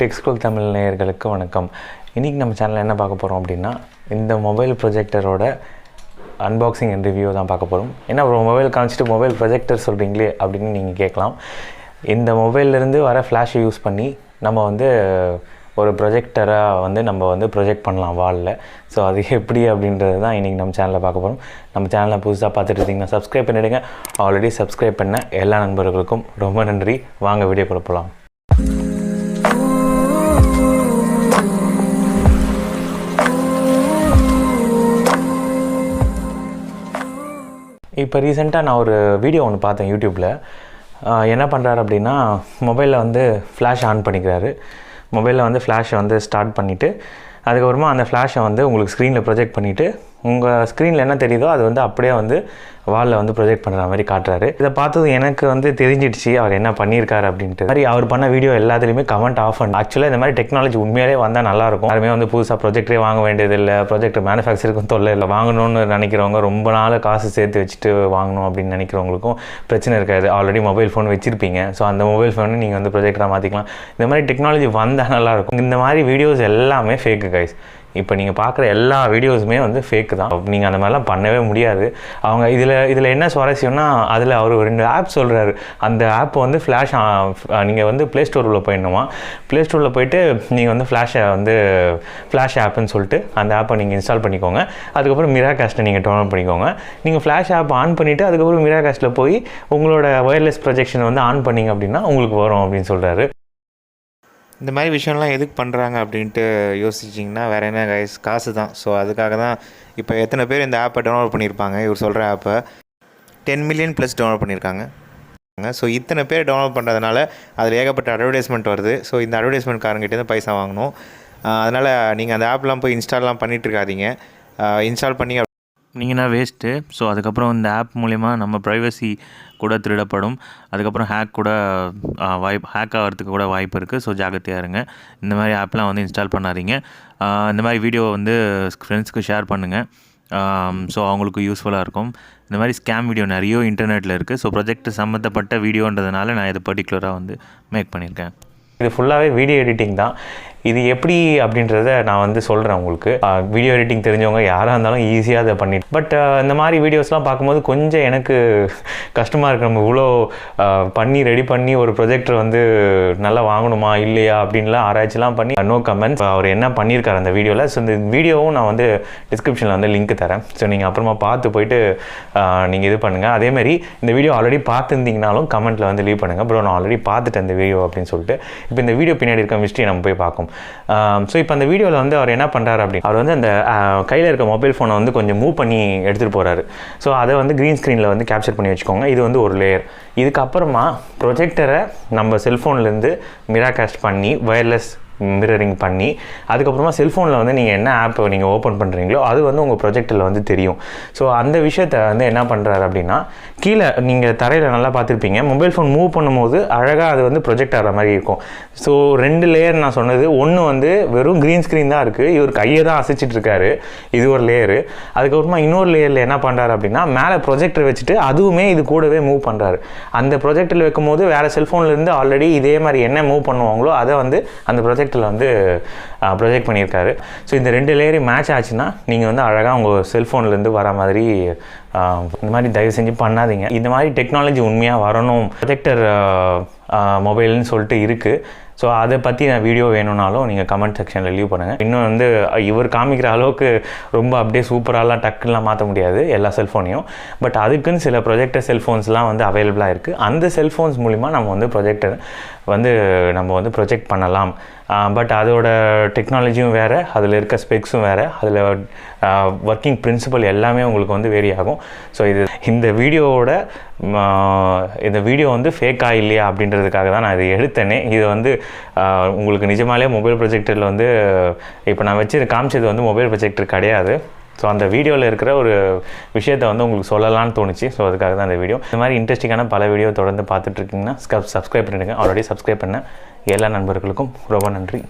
Techscrolltamil நேயர்களுக்கு வணக்கம். இன்னைக்கு நம்ம சேனல்ல என்ன பார்க்க போறோம் அப்படினா இந்த மொபைல் ப்ரொஜெக்டரோட அன்பாக்சிங் அண்ட் ரிவ்யூ தான் பார்க்க போறோம். என்ன ப்ரோ மொபைல் காமிச்சிட்டு மொபைல் ப்ரொஜெக்டர் சொல்றீங்களே அப்படினு நீங்க கேட்கலாம். இந்த மொபைல்ல இருந்து வர ஃபிளாஷ் யூஸ் பண்ணி நம்ம வந்து ஒரு ப்ரொஜெக்டரா வந்து நம்ம வந்து ப்ரொஜெக்ட் பண்ணலாம் வால்ல. ஸோ அது எப்படி அப்படின்றது தான் இன்றைக்கி நம்ம சேனலில் பார்க்க போகிறோம். நம்ம சேனலில் புதுசாக பார்த்துட்டு இருந்தீங்கன்னா சப்ஸ்கிரைப் பண்ணிவிடுங்க. ஆல்ரெடி சப்ஸ்கிரைப் பண்ண எல்லா நண்பர்களுக்கும் ரொம்ப நன்றி. வாங்க வீடியோ கொடுப்பலாம். இப்போ ரீசெண்டாக நான் ஒரு வீடியோ ஒன்று பார்த்தேன் யூடியூப்பில். என்ன பண்ணுறாரு அப்படின்னா மொபைலில் வந்து ஃப்ளாஷ் ஆன் பண்ணிக்கிறாரு. மொபைலில் வந்து ஃப்ளாஷை வந்து ஸ்டார்ட் பண்ணிவிட்டு அதுக்கப்புறமா அந்த ஃப்ளாஷை வந்து உங்களுக்கு ஸ்க்ரீனில் ப்ரொஜெக்ட் பண்ணிவிட்டு உங்கள் ஸ்க்ரீனில் என்ன தெரியுதோ அது வந்து அப்படியே வந்து வாலில் வந்து ப்ரொஜெக்ட் பண்ணுற மாதிரி காட்டுறாரு. இதை பார்த்தது எனக்கு வந்து தெரிஞ்சிடுச்சு அவர் என்ன பண்ணியிருக்காரு அப்படின்ட்டு. மாதிரி அவர் பண்ண வீடியோ எல்லாத்துலேயுமே கமெண்ட் ஆஃப் பண்ணு. ஆக்சுவலாக இந்த மாதிரி டெக்னாலஜி உண்மையிலே வந்தால் நல்லாயிருக்கும். யாருமே வந்து புதுசாக ப்ரொஜெக்டரே வாங்க வேண்டியதில்லை, ப்ரொஜெக்டர் மேனுஃபேக்சருக்கும் தொல்லை இல்லை. வாங்கணும்னு நினைக்கிறவங்க ரொம்ப நாள் காசு சேர்த்து வச்சுட்டு வாங்கணும் அப்படின்னு நினைக்கிறவங்களுக்கும் பிரச்சனை இருக்காது. ஆல்ரெடி மொபைல் ஃபோன் வச்சுருப்பீங்க. ஸோ அந்த மொபைல் ஃபோனை நீங்கள் வந்து ப்ரொஜெக்டராக மாற்றிக்கலாம். இந்த மாதிரி டெக்னாலஜி வந்தால் நல்லாயிருக்கும். இந்த மாதிரி வீடியோஸ் எல்லாமே ஃபேக்கு கைஸ். இப்போ நீங்கள் பார்க்குற எல்லா வீடியோஸுமே வந்து ஃபேக்கு தான். நீங்கள் அந்த மாதிரிலாம் பண்ணவே முடியாது. அவங்க இதில் என்ன சுவாரஸ்யம்னா அதில் அவர் 2 ஆப் சொல்கிறாரு. அந்த ஆப் வந்து ஃப்ளாஷ் நீங்கள் வந்து ப்ளே ஸ்டோரில் போயிடணுமா. ப்ளே ஸ்டோரில் போயிட்டு நீங்கள் வந்து ஃப்ளாஷ் ஆப்புன்னு சொல்லிட்டு அந்த ஆப்பை நீங்கள் இன்ஸ்டால் பண்ணிக்கோங்க. அதுக்கப்புறம் மிராகாஸ்ட்டை நீங்கள் டவுன்லோட் பண்ணிக்கோங்க. நீங்கள் ஃப்ளாஷ் ஆப் ஆன் பண்ணிவிட்டு அதுக்கப்புறம் மிராகாஸ்ட்டில் போய் உங்களோட ஒயர்லெஸ் ப்ரொஜெக்ஷனை வந்து ஆன் பண்ணிங்க அப்படின்னா உங்களுக்கு வரும் அப்படின்னு சொல்கிறாரு. இந்த மாதிரி விஷயம்லாம் எதுக்கு பண்ணுறாங்க அப்படின்ட்டு யோசிச்சிங்கன்னா வேறு என்ன கைஸ், காசு தான். ஸோ அதுக்காக தான் இப்போ எத்தனை பேர் இந்த ஆப்பை டவுன்லோட் பண்ணியிருப்பாங்க. இவர் சொல்கிற ஆப்பை 10 மில்லியன் ப்ளஸ் டவுன்லோட் பண்ணியிருக்காங்க. ஸோ இத்தனை பேர் டவுன்லோட் பண்ணுறதுனால அதில் ஏகப்பட்ட அட்வர்டைஸ்மெண்ட் வருது. ஸோ இந்த அட்வர்டைஸ்மெண்ட்காரங்கிட்டே தான் பைசா வாங்கணும். அதனால் நீங்கள் அந்த ஆப்லாம் போய் இன்ஸ்டால்லாம் பண்ணிகிட்ருக்காதீங்க. இன்ஸ்டால் பண்ணி நீங்கன்னா வேஸ்ட்டு. ஸோ அதுக்கப்புறம் இந்த ஆப் மூலிமா நம்ம ப்ரைவசி கூட திருடப்படும். அதுக்கப்புறம் ஹேக் ஆகிறதுக்கு கூட வாய்ப்பு இருக்குது. ஸோ ஜாக்கிரதையாக இருங்க. இந்த மாதிரி ஆப்லாம் வந்து இன்ஸ்டால் பண்ணாதீங்க. இந்த மாதிரி வீடியோ வந்து ஃப்ரெண்ட்ஸ்க்கு ஷேர் பண்ணுங்கள். ஸோ அவங்களுக்கு யூஸ்ஃபுல்லாக இருக்கும். இந்த மாதிரி ஸ்கேம் வீடியோ நிறைய இன்டர்நெட்டில் இருக்குது. ஸோ ப்ரொஜெக்ட் சம்மந்தப்பட்ட வீடியோன்றதுனால நான் இதை பர்டிகுலராக வந்து மேக் பண்ணியிருக்கேன். இது ஃபுல்லாகவே வீடியோ எடிட்டிங் தான். இது எப்படி அப்படின்றத நான் வந்து சொல்கிறேன் உங்களுக்கு. வீடியோ எடிட்டிங் தெரிஞ்சவங்க யாராக இருந்தாலும் ஈஸியாக அதை பண்ணிட்டு. பட் இந்த மாதிரி வீடியோஸ்லாம் பார்க்கும்போது கொஞ்சம் எனக்கு கஷ்டமாக இருக்குது. நம்ம இவ்வளோ ரெடி பண்ணி ஒரு ப்ரொஜெக்டர் வந்து நல்லா வாங்கணுமா இல்லையா அப்படின்லாம் ஆராய்ச்சிலாம் பண்ணி நோ கமெண்ட்ஸ். அவர் என்ன பண்ணியிருக்காரு அந்த வீடியோவில். ஸோ இந்த வீடியோவும் நான் வந்து டிஸ்கிரிப்ஷனில் வந்து லிங்க் தரேன். ஸோ நீங்கள் அப்புறமா பார்த்து போயிட்டு நீங்கள் இது பண்ணுங்கள். அதேமாதிரி இந்த வீடியோ ஆல்ரெடி பார்த்துருந்தீங்கனாலும் கமெண்ட்டில் வந்து லீவ் பண்ணுங்கள். ப்ரோ நான் ஆல்ரெடி பார்த்துட்டேன் இந்த வீடியோ அப்படின்னு சொல்லிட்டு. இப்போ இந்த வீடியோ பின்னாடி இருக்க மிஸ்ட்ரி நம்ம போய் பார்க்கும். ஸோ இப்போ அந்த வீடியோவில் வந்து அவர் என்ன பண்ணுறாரு அப்படின்னு, அவர் வந்து அந்த கையில் இருக்க மொபைல் ஃபோனை வந்து கொஞ்சம் மூவ் பண்ணி எடுத்துகிட்டு போகிறாரு. ஸோ அதை வந்து க்ரீன் ஸ்க்ரீனில் வந்து கேப்சர் பண்ணி வச்சுக்கோங்க. இது வந்து ஒரு லேயர். இதுக்கப்புறமா ப்ரொஜெக்டரை நம்ம செல்ஃபோன்லேருந்து மிராகாஸ்ட் பண்ணி வயர்லெஸ் மிரரிங் பண்ணி அதுக்கப்புறமா செல்ஃபோனில் வந்து நீங்கள் என்ன ஆப்பை நீங்கள் ஓப்பன் பண்ணுறீங்களோ அது வந்து உங்கள் ப்ரொஜெக்டரில் வந்து தெரியும். ஸோ அந்த விஷயத்தை வந்து என்ன பண்ணுறாரு அப்படின்னா, கீழே நீங்கள் தரையில் நல்லா பார்த்துருப்பீங்க, மொபைல் ஃபோன் மூவ் பண்ணும்போது அழகாக அது வந்து ப்ரொஜெக்ட் ஆகிற மாதிரி இருக்கும். ஸோ 2 லேயர் நான் சொன்னது. ஒன்று வந்து வெறும் க்ரீன் ஸ்க்ரீன் தான் இருக்குது, இவர் கையை தான் அசைச்சிட்டு இருக்காரு, இது ஒரு லேயரு. அதுக்கப்புறமா இன்னொரு லேயரில் என்ன பண்ணுறாரு அப்படின்னா, மேலே ப்ரொஜெக்டர் வச்சுட்டு அதுவுமே இது கூடவே மூவ் பண்ணுறாரு. அந்த ப்ரொஜெக்டரில் வைக்கும்போது வேறு செல்ஃபோன்லேருந்து ஆல்ரெடி இதே மாதிரி என்ன மூவ் பண்ணுவாங்களோ அதை வந்து அந்த ப்ரொஜெக்டரில் வந்து ப்ரொஜெக்ட் பண்ணியிருக்காரு. ஸோ இந்த 2 லேயரும் மேட்ச் ஆச்சுன்னா நீங்கள் வந்து அழகாக உங்கள் செல்ஃபோன்லேருந்து வர மாதிரி இந்த மாதிரி தயவு செஞ்சு பண்ணாதீங்க. இந்த மாதிரி டெக்னாலஜி உண்மையாக வரணும். ப்ரொஜெக்டர் மொபைல்னு சொல்லிட்டு இருக்குது. ஸோ அதை பற்றி நான் வீடியோ வேணும்னாலும் நீங்கள் கமெண்ட் செக்ஷனில் லீவ் பண்ணுங்கள். இன்னும் வந்து இவர் காமிக்கிற அளவுக்கு ரொம்ப அப்படியே சூப்பராலாம் டக்குலாம் மாற்ற முடியாது எல்லா செல்ஃபோனையும். பட் அதுக்குன்னு சில ப்ரொஜெக்டர் செல்ஃபோன்ஸ்லாம் வந்து அவைலபிளாக இருக்குது. அந்த செல்ஃபோன்ஸ் மூலிமா நம்ம வந்து ப்ரொஜெக்டர் வந்து நம்ம வந்து ப்ரொஜெக்ட் பண்ணலாம். பட் அதோட டெக்னாலஜியும் வேறு, அதில் இருக்க ஸ்பெக்ஸும் வேறு, அதில் ஒர்க்கிங் பிரின்சிபல் எல்லாமே உங்களுக்கு வந்து வேரி ஆகும். ஸோ இந்த வீடியோ வந்து ஃபேக்காக இல்லையா அப்படின்றதுக்காக தான் நான் இதை எடுத்தேனே. இது வந்து உங்களுக்கு நிஜமாலே மொபைல் ப்ரொஜெக்டரில் வந்து இப்போ நான் காமிச்சது வந்து மொபைல் ப்ரொஜெக்டர் கிடையாது. ஸோ அந்த வீடியோவில் இருக்கிற ஒரு விஷயத்தை வந்து உங்களுக்கு சொல்லலான்னு தோணுச்சு. ஸோ அதுக்காக தான் அந்த வீடியோ. இந்த மாதிரி இன்ட்ரெஸ்டிங்கான பல வீடியோ தொடர்ந்து பார்த்துட்ருக்கீங்கன்னா சப்ஸ்கிரைப் பண்ணிடுங்க. ஆல்ரெடி சப்ஸ்கிரைப் பண்ண எல்லா நண்பர்களுக்கும் ரொம்ப நன்றி.